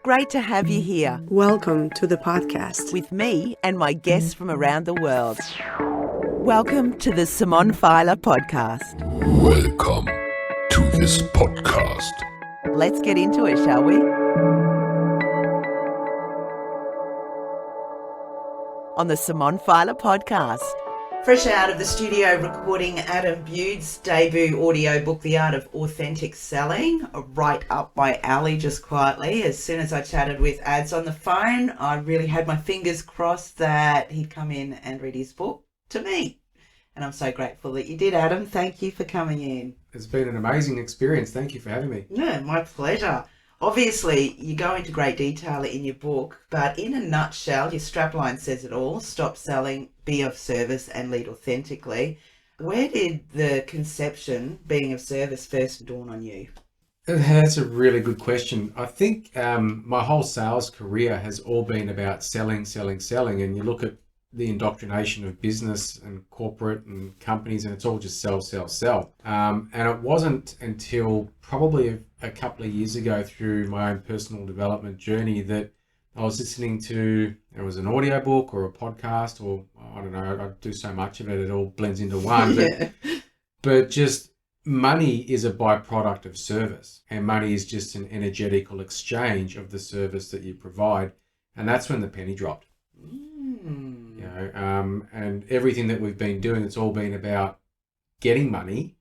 Great to have you here Welcome to the podcast. with me and my guests from around the world. Welcome to the Simon Filer podcast. Welcome to this podcast. Let's get into it, shall we? On the Simon Filer podcast. Fresh out of the studio recording Adam Bude's debut audiobook, The Art of Authentic Selling, right up my alley just quietly. As soon as I chatted with Ads on the phone, I really had my fingers crossed that he'd come in and read his book to me. And I'm so grateful that you did, Adam. Thank you for coming in. It's been an amazing experience. Thank you for having me. No, my pleasure. Obviously, you go into great detail in your book, but in a nutshell, your strapline says it all. Stop selling, be of service, and lead authentically. Where did the conception, being of service, first dawn on you? That's a really good question. I think my whole sales career has all been about selling. And you look at the indoctrination of business and corporate and companies, and it's all just sell. And it wasn't until probably a couple of years ago through my own personal development journey that I was listening to, it was an audiobook or a podcast, or I don't know, I do so much of it, it all blends into one. Yeah. But just money is a byproduct of service, and money is just an energetical exchange of the service that you provide. And that's when the penny dropped. You know, and everything that we've been doing, it's all been about getting money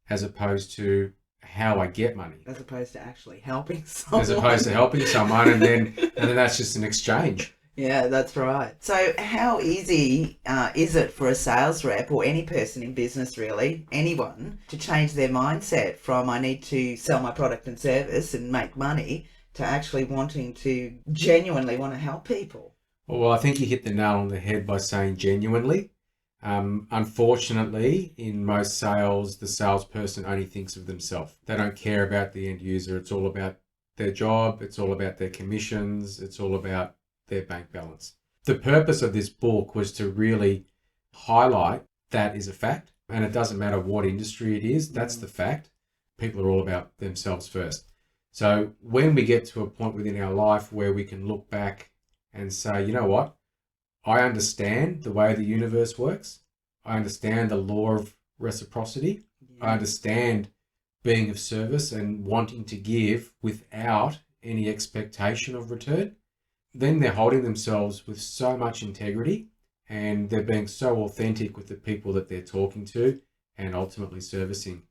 as opposed to how I get money. As opposed to actually helping someone. As opposed to helping someone, and then that's just an exchange. Yeah, that's right. So how easy is it for a sales rep or any person in business, really, anyone, to change their mindset from I need to sell my product and service and make money to actually wanting to genuinely want to help people? Well, I think you hit the nail on the head by saying genuinely. Unfortunately, in most sales, the salesperson only thinks of themselves. They don't care about the end user. It's all about their job. It's all about their commissions. It's all about their bank balance. The purpose of this book was to really highlight that is a fact. And it doesn't matter what industry it is. That's the fact. People are all about themselves first. So when we get to a point within our life where we can look back and say, you know what? I understand the way the universe works. I understand the law of reciprocity. Yeah. I understand being of service and wanting to give without any expectation of return. Then they're holding themselves with so much integrity, and they're being so authentic with the people that they're talking to and ultimately servicing.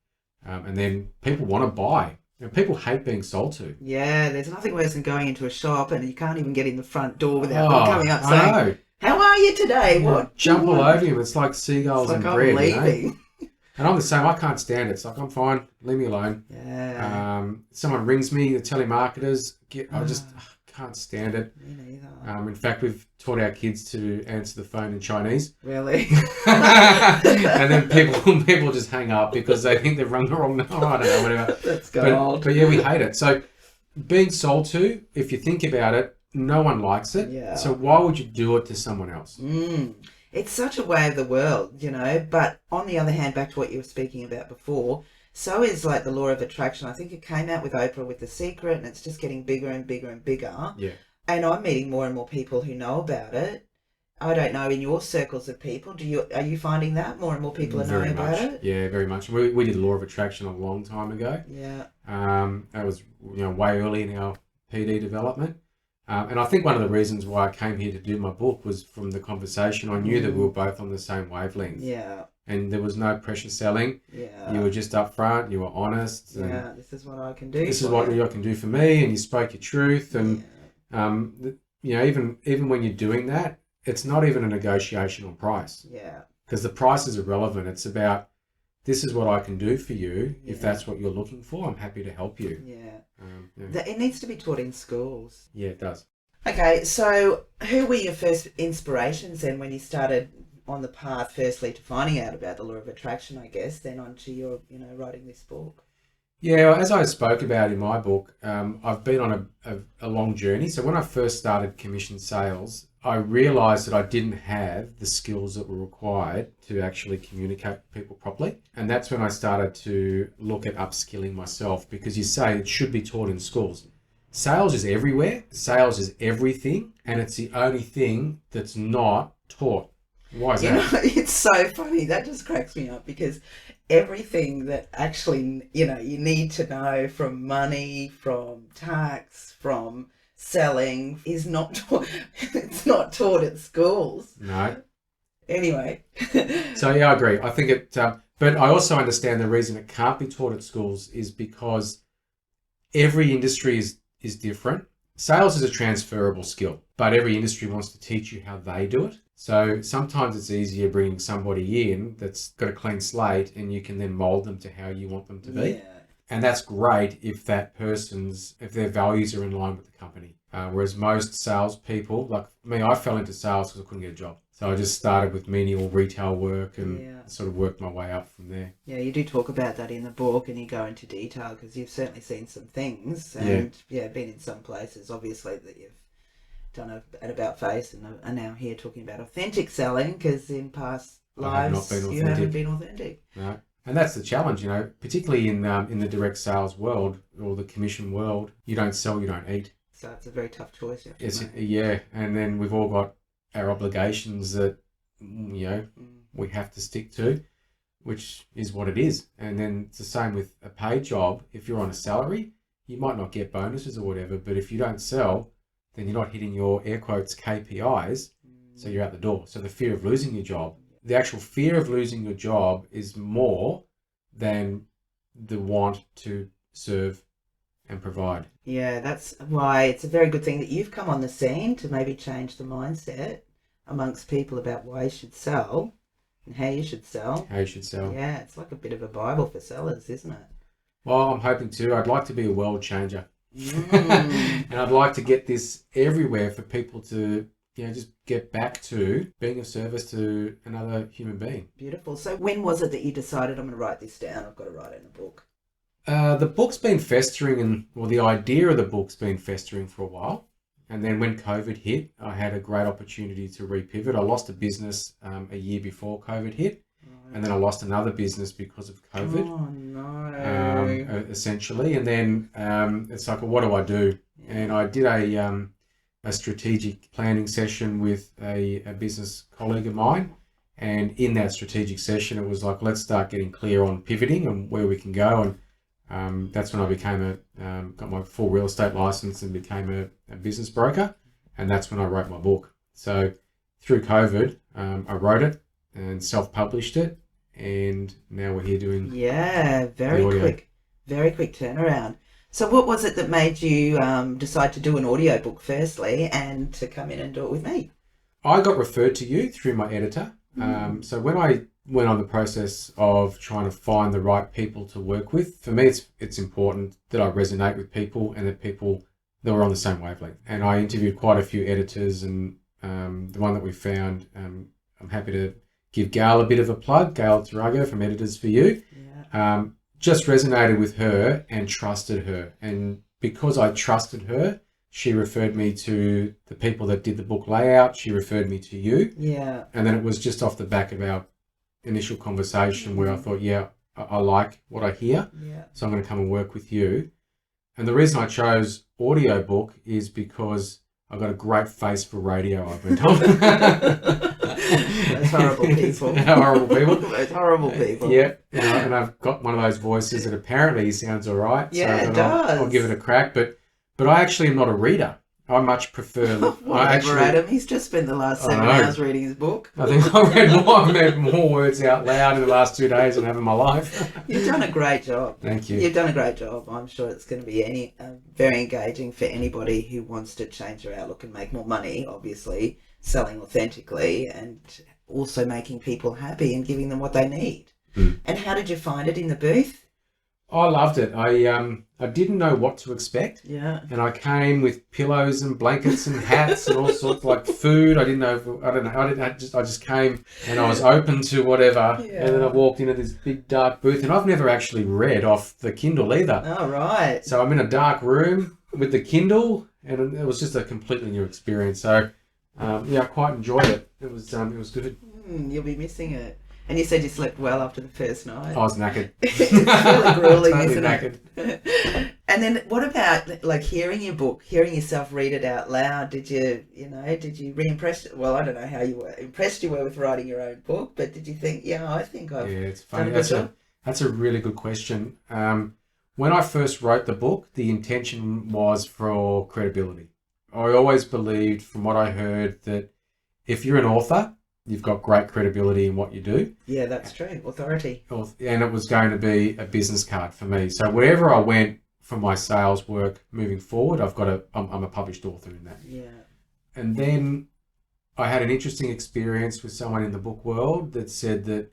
And then people want to buy. And people hate being sold to. Yeah, there's nothing worse than going into a shop and you can't even get in the front door without them coming up saying, "How are you today? What? Jump all over him. It's like seagulls and bread. I'm leaving. You know? And I'm the same. I can't stand it. It's like, I'm fine. Leave me alone. Yeah. Someone rings me, the telemarketers. I just can't stand it. Me neither. In fact, we've taught our kids to answer the phone in Chinese. Really? And then people just hang up because they think they've rung the wrong number. I don't know, whatever. That's gold. But yeah, we hate it. So being sold to, if you think about it, no one likes it. Yeah. So why would you do it to someone else? It's such a way of the world, you know, but on the other hand, back to what you were speaking about before, so is like the law of attraction. I think it came out with Oprah with The Secret, and it's just getting bigger and bigger and bigger. Yeah. And I'm meeting more and more people who know about it. I don't know, in your circles of people, are you finding that more and more people are knowing about it? Yeah, very much. We did law of attraction a long time ago. Yeah. That was way early in our PD development. And I think one of the reasons why I came here to do my book was from the conversation. I knew that we were both on the same wavelength. Yeah. And there was no pressure selling. Yeah. You were just upfront. You were honest. And yeah, this is what I can do. This is what I can do for me. And you spoke your truth. And, even when you're doing that, it's not even a negotiation on price. Yeah. Because the price is irrelevant. It's about, this is what I can do for you. Yeah. If that's what you're looking for, I'm happy to help you. Yeah. Yeah. It needs to be taught in schools. Yeah, it does. Okay, so who were your first inspirations then when you started on the path, firstly, to finding out about the law of attraction, I guess, then on to your, writing this book? Yeah, as I spoke about in my book, I've been on a long journey. So when I first started commission sales, I realized that I didn't have the skills that were required to actually communicate with people properly. And that's when I started to look at upskilling myself, because you say it should be taught in schools. Sales is everywhere. Sales is everything, and it's the only thing that's not taught. Why is that? It's so funny. That just cracks me up because everything that actually, you need to know, from money, from tax, from selling, is not taught. It's not taught at schools. No. Anyway. So yeah, I agree. I think it, but I also understand the reason it can't be taught at schools is because every industry is different. Sales is a transferable skill, but every industry wants to teach you how they do it. So sometimes it's easier bringing somebody in that's got a clean slate and you can then mold them to how you want them to be. Yeah. And that's great if their values are in line with the company. Whereas most salespeople, like me, I fell into sales because I couldn't get a job. So I just started with menial retail work and sort of worked my way up from there. Yeah, you do talk about that in the book and you go into detail because you've certainly seen some things and been in some places, obviously, that you've done an about face and are now here talking about authentic selling because in past lives you haven't been authentic. No. And that's the challenge, particularly in the direct sales world or the commission world. You don't sell, you don't eat. So it's a very tough choice. And then we've all got our obligations that, we have to stick to, which is what it is. And then it's the same with a paid job. If you're on a salary, you might not get bonuses or whatever, but if you don't sell, then you're not hitting your air quotes KPIs, so you're out the door. So the fear of losing your job, the actual fear of losing your job is more than the want to serve and provide. Yeah, that's why it's a very good thing that you've come on the scene to maybe change the mindset amongst people about why you should sell and how you should sell. Yeah, it's like a bit of a Bible for sellers, isn't it? Well, I'm hoping to. I'd like to be a world changer. And I'd like to get this everywhere for people to, just get back to being of service to another human being. Beautiful. So when was it that you decided, I'm going to write this down, I've got to write it in a book? The book's been festering the idea of the book's been festering for a while. And then when COVID hit, I had a great opportunity to repivot. I lost a business a year before COVID hit. And then I lost another business because of COVID. Oh, no. Essentially. And then it's like, well, what do I do? Yeah. And I did a strategic planning session with a business colleague of mine. And in that strategic session, it was like, let's start getting clear on pivoting and where we can go. And that's when I got my full real estate license and became a business broker. And that's when I wrote my book. So through COVID, I wrote it and self-published it, and now we're here doing very quick turnaround. So what was it that made you decide to do an audiobook firstly and to come in and do it with me? I got referred to you through my editor. So when I went on the process of trying to find the right people to work with, for me it's important that I resonate with people and that people that were on the same wavelength. And I interviewed quite a few editors, and the one that we found, I'm happy to give Gail a bit of a plug, Gail Tarago from Editors for You. Yeah. Just resonated with her and trusted her. And because I trusted her, she referred me to the people that did the book layout. She referred me to you. Yeah. And then it was just off the back of our initial conversation where I thought, I like what I hear. Yeah. So I'm going to come and work with you. And the reason I chose audiobook is because I've got a great face for radio, I've been told. Those horrible people. Those horrible people. Yeah. And I've got one of those voices that apparently sounds all right. Yeah, so it does. I'll give it a crack. But I actually am not a reader. I much prefer... Adam, he's just spent the last 7 hours reading his book. I think I've read more words out loud in the last 2 days than I have in my life. You've done a great job. Thank you. You've done a great job. I'm sure it's going to be very engaging for anybody who wants to change their outlook and make more money, obviously, selling authentically and also making people happy and giving them what they need. And how did you find it in the booth? I loved it. I didn't know what to expect. Yeah. And I came with pillows and blankets and hats and all sorts, like food. I just came and I was open to whatever. Yeah. And then I walked into this big dark booth, and I've never actually read off the Kindle either. Oh, right. So I'm in a dark room with the Kindle, and it was just a completely new experience. So I quite enjoyed it. It was good. You'll be missing it. And you said you slept well after the first night. I was knackered. It's really grueling, Totally isn't knackered. it? And then what about like hearing your book, hearing yourself read it out loud? Did you re-impress? Well, I don't know how impressed you were with writing your own book, but did you think, I think I've it's done funny. a good job? That's a really good question. When I first wrote the book, the intention was for credibility. I always believed, from what I heard, that if you're an author, you've got great credibility in what you do. Yeah, that's true. Authority. And it was going to be a business card for me. So wherever I went for my sales work moving forward, I'm a published author in that. Yeah. And then I had an interesting experience with someone in the book world that said that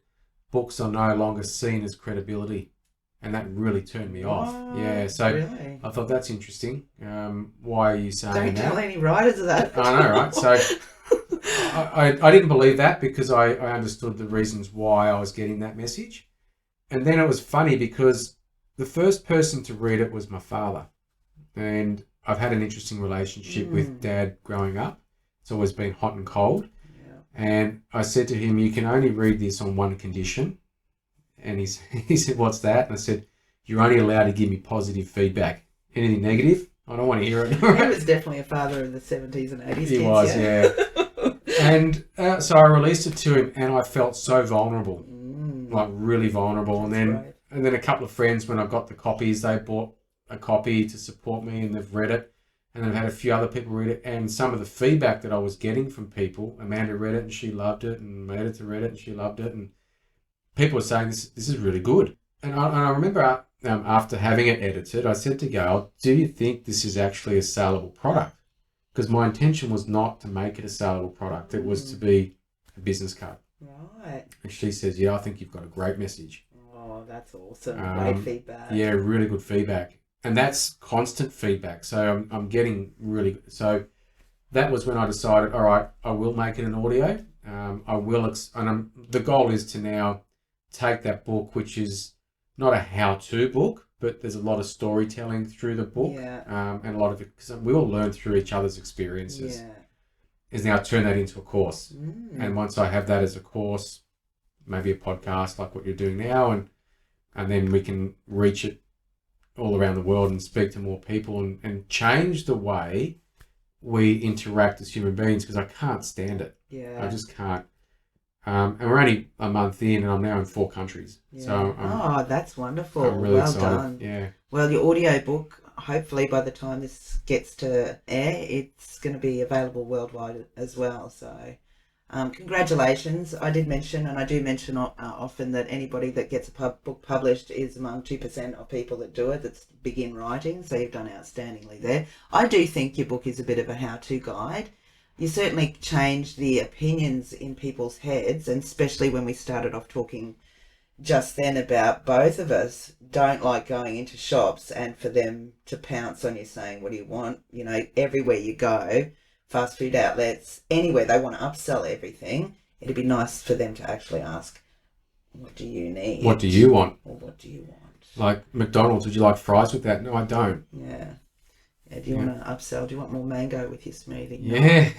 books are no longer seen as credibility. And that really turned me off. Yeah, so really? I thought that's interesting. Why are you saying Don't that? tell any writers of that. I know, right? So I didn't believe that because I understood the reasons why I was getting that message. And then it was funny because the first person to read it was my father. And I've had an interesting relationship with Dad growing up. It's always been hot and cold. Yeah. And I said to him, you can only read this on one condition. And he said, what's that? And I said, you're only allowed to give me positive feedback. Anything negative, I don't want to hear it. He was definitely a father of the 70s and 80s. He was, yeah. And so I released it to him and I felt so vulnerable, like really vulnerable. And then a couple of friends, when I got the copies, they bought a copy to support me and they've read it. And I've had a few other people read it. And some of the feedback that I was getting from people, Amanda read it and she loved it, and Meredith read it and she loved it. And people were saying, this is really good. And I remember after having it edited, I said to Gail, do you think this is actually a saleable product? Because my intention was not to make it a saleable product. It was to be a business card. Right. And she says, yeah, I think you've got a great message. Oh, that's awesome. Great feedback. Yeah, really good feedback. And that's constant feedback. So I'm getting really good. So that was when I decided, all right, I will make it an audio. The goal is to now take that book, which is not a how-to book, but there's a lot of storytelling through the book. Yeah. And a lot of it, because we all learn through each other's experiences. Yeah. Is now turn that into a course. And once I have that as a course, maybe a podcast like what you're doing now, and then we can reach it all around the world and speak to more people and change the way we interact as human beings, because I can't stand it. Yeah. I just can't. And we're only a month in and I'm now in 4 countries. Yeah. So that's wonderful. I'm really well excited. done. Yeah. Well, your audio book, hopefully by the time this gets to air, it's going to be available worldwide as well. So congratulations. I did mention, and I do mention often, that anybody that gets a book published is among 2% of people that do it, that's begin writing. So you've done outstandingly there. I do think your book is a bit of a how-to guide. You certainly changed the opinions in people's heads, and especially when we started off talking just then about both of us don't like going into shops and for them to pounce on you saying, what do you want? You know, everywhere you go, fast food outlets, anywhere, they want to upsell everything. It'd be nice for them to actually ask, what do you need? What do you want? Or what do you want? Like McDonald's, would you like fries with that? No, I don't. Yeah. Do you want to upsell? Do you want more mango with your smoothie? Yeah.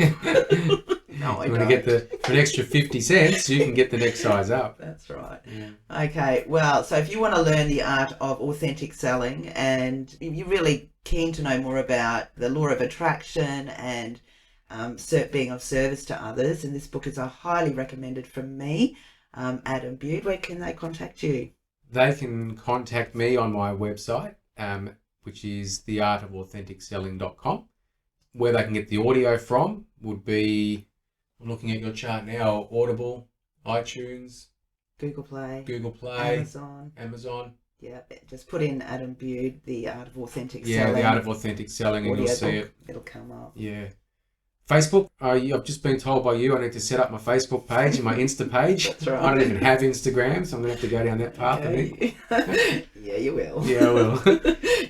No, I You don't. want to get for an extra 50 cents, you can get the next size up. That's right. Yeah. Okay, well, so if you want to learn the art of authentic selling and you're really keen to know more about the law of attraction and being of service to others, and this book is a highly recommended from me, Adam Bude, where can they contact you? They can contact me on my website, which is theartofauthenticselling.com. Where they can get the audio from would be, I'm looking at your chart now, Audible, iTunes, Google Play, Amazon. Yeah, just put in Adam Bude, The Art of Authentic Yeah, Selling. The Art of Authentic Selling, and you'll see it. It'll come up. Yeah. Facebook, I've just been told by you I need to set up my Facebook page and my Insta page. That's right. I don't even have Instagram, so I'm going to have to go down that path. Okay. Yeah, you will. Yeah, I will.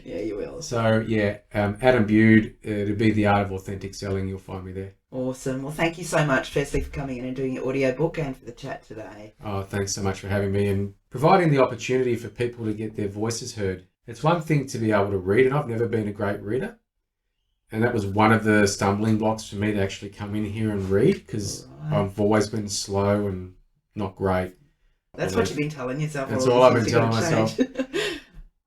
Yeah, you will. So, yeah, Adam Bude, it'll be The Art of Authentic Selling. You'll find me there. Awesome. Well, thank you so much, firstly, for coming in and doing your audiobook and for the chat today. Oh, thanks so much for having me and providing the opportunity for people to get their voices heard. It's one thing to be able to read, and I've never been a great reader. And that was one of the stumbling blocks for me to actually come in here and read, because I've always been slow and not great. That's what you've been telling yourself. That's all I've been telling myself.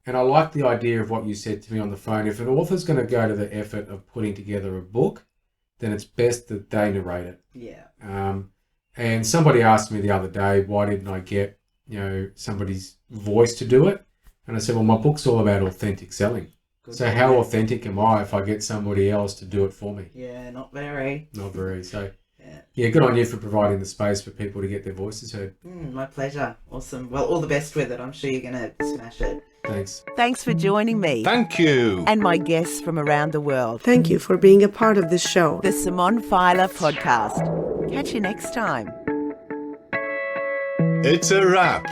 And I like the idea of what you said to me on the phone. If an author's going to go to the effort of putting together a book, then it's best that they narrate it. Yeah. And somebody asked me the other day, why didn't I get, somebody's voice to do it? And I said, well, my book's all about authentic selling. Good so idea. How authentic am I if I get somebody else to do it for me? Yeah, not very. Not very. So, yeah, good on you for providing the space for people to get their voices heard. My pleasure. Awesome. Well, all the best with it. I'm sure you're going to smash it. Thanks. Thanks for joining me. Thank you. And my guests from around the world. Thank you for being a part of this show. The Simone Filer Podcast. Catch you next time. It's a wrap.